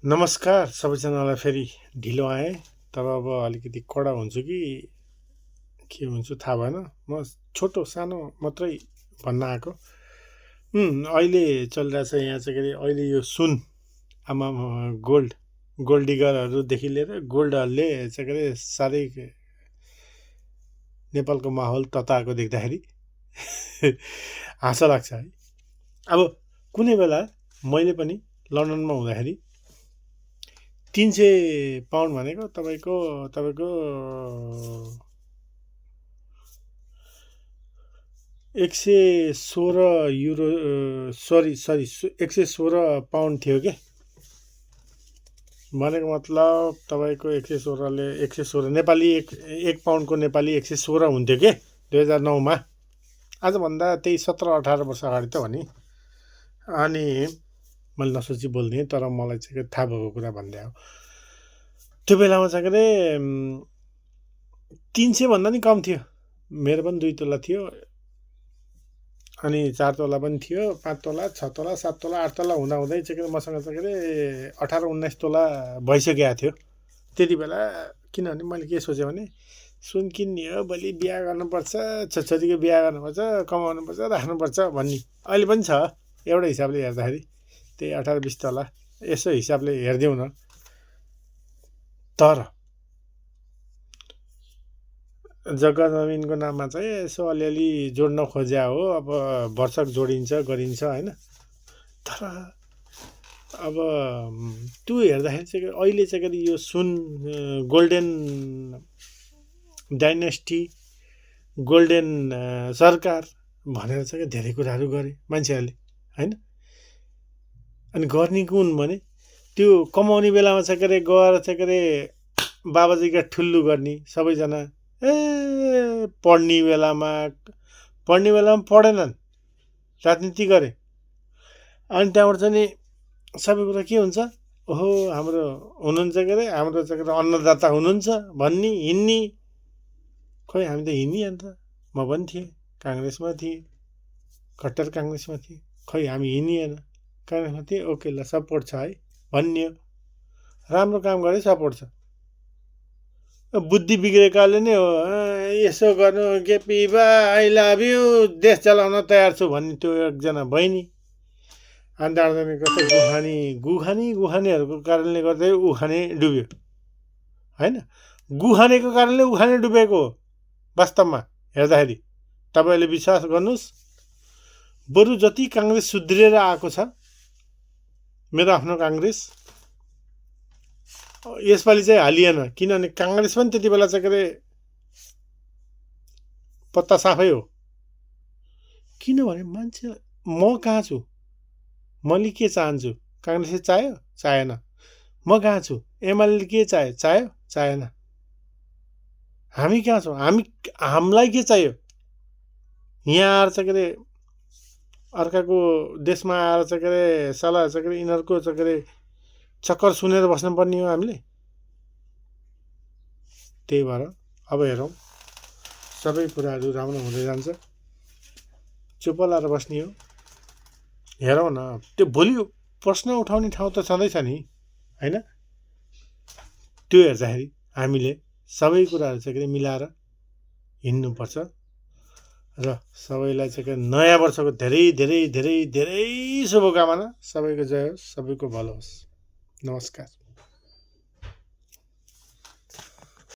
नमस्कार सबैजनालाई फेरि ढिलो आएँ तर अब अलिकति कडा हुन्छु कि के हुन्छु थाहा भएन। म छोटो सानो मात्रै भन्न आएको। अहिले चलिरहेछ यहाँ चाहिँ के अरे अहिले यो सुन आमा गोल्ड डिगरहरूदेखि लिएर गोल्डहरूले चाहिँ के अरे साह्रै नेपालको माहौल तताएको देख्दाखेरि हाँसो लाग्छ है। अब कुनै बेला मैले पनि लन्डनमा हुँदाखेरि 300 पाउन्ड भनेको तपाईँको 116 युरो सरी 116 पाउन्ड थियो के भनेको मतलब तपाईँको 116 नेपाली एक पाउन्डको नेपाली 116 हुन्थ्यो के 2009 मा। आजभन्दा त्यही 17-18 वर्ष अगाडि त भने। अनि मैले नसोची बोल्दिएँ तर मलाई चाहिँ थाहा भएको कुरा भन्दै हो। त्यो बेलामा चाहिँ के अरे 300 भन्दा नि कम थियो। मेरो पनि 2 तोला थियो अनि 4 तोला पनि थियो, 5 तोला 6 तोला 7 तोला 8 तोला हुँदाहुँदै चाहिँ मसँग चाहिँ के अरे 18-19 तोला भइसकेको थियो त्यति बेला। किनभने मैले के सोचेँ भने सुन किन्ने हो, भोलि बिहा गर्नुपर्छ, छोरीको बिहा गर्नुपर्छ, कमाउनुपर्छ, राख्नुपर्छ भन्ने अहिले पनि छ। एउटा हिसाबले हेर्दाखेरि त्यही 18-20 तोला यसो हिसाबले हेरिदेऊ न। तर जग्गा जमिनको नाममा चाहिँ यसो अलिअलि जोड्न खोज्या हो। अब वर्षक जोडिन्छ गरिन्छ होइन। तर अब त्यो हेर्दाखेरि चाहिँ अहिले चाहिँ के यो सुन गोल्डेन डाइनेस्टी गोल्डेन सरकार भनेर चाहिँ धेरै कुराहरू गरे मान्छेहरूले होइन। अनि गर्ने कुन भने त्यो कमाउने बेलामा चाहिँ के अरे गएर चाहिँ के अरे बाबाजीका ठुल्लु गर्ने सबैजना पढ्ने बेलामा पढेनन्, राजनीति गरे। अनि त्यहाँबाट चाहिँ नि सबै कुरा के हुन्छ, ओहो हाम्रो हुनुहुन्छ के अरे हाम्रो चाहिँ के अरे अन्नदाता हुनुहुन्छ भन्ने हिँड्ने। खोइ हामी त हिँडिहाल्छ अन्त। म पनि थिएँ, काङ्ग्रेसमा थिएँ, कट्टर काङ्ग्रेसमा थिएँ। खोइ हामी हिँडिएन, काङ्ग्रेसमा थिएँ, ओके ल सपोर्ट छ है भन्ने। राम्रो काम गरे सपोर्ट छ। बुद्धि बिग्रेकाले नै हो यसो गर्नु केपी बा आई लभ यु देश चलाउन तयार छु भन्ने त्यो एकजना बहिनी। अनि त्यहाँबाट कस्तो गुखानीहरूको कारणले गर्दै उखाने डुब्यो होइन। गुखानेको कारणले उखाने डुबेको हो वास्तवमा हेर्दाखेरि। तपाईँहरूले विश्वास गर्नुहोस्, बरु जति काङ्ग्रेस सुध्रिएर आएको छ, मेरो आफ्नो काङ्ग्रेस यसपालि चाहिँ हालिएन। किनभने काङ्ग्रेस पनि त्यति बेला चाहिँ के अरे पत्ता साफै हो। किनभने मान्छे म कहाँ छु, मैले के चाहन्छु, काङ्ग्रेसले चाह्यो चाहेन। म कहाँ छु, एमाले के चाह्यो चाहेन। हामी कहाँ छौँ, हामीलाई के चाहियो। यहाँ आएर चाहिँ के अरे अर्काको देशमा आएर चाहिँ के अरे सल्लाह चाहिँ के अरे यिनीहरूको चाहिँ के अरे चक्कर सुनेर बस्नुपर्ने हो हामीले। त्यही भएर अब हेरौँ सबै कुराहरू राम्रो हुँदै जान्छ। चुप लाएर बस्ने हो। हेरौँ न, त्यो भोलि प्रश्न उठाउने ठाउँ त छँदैछ नि होइन। त्यो हेर्दाखेरि हामीले सबै कुराहरू चाहिँ के अरे मिलाएर हिँड्नुपर्छ। र सबैलाई चाहिँ नयाँ वर्षको धेरै धेरै धेरै धेरै शुभकामना। सबैको जय होस्, सबैको भलो होस्। नमस्कार।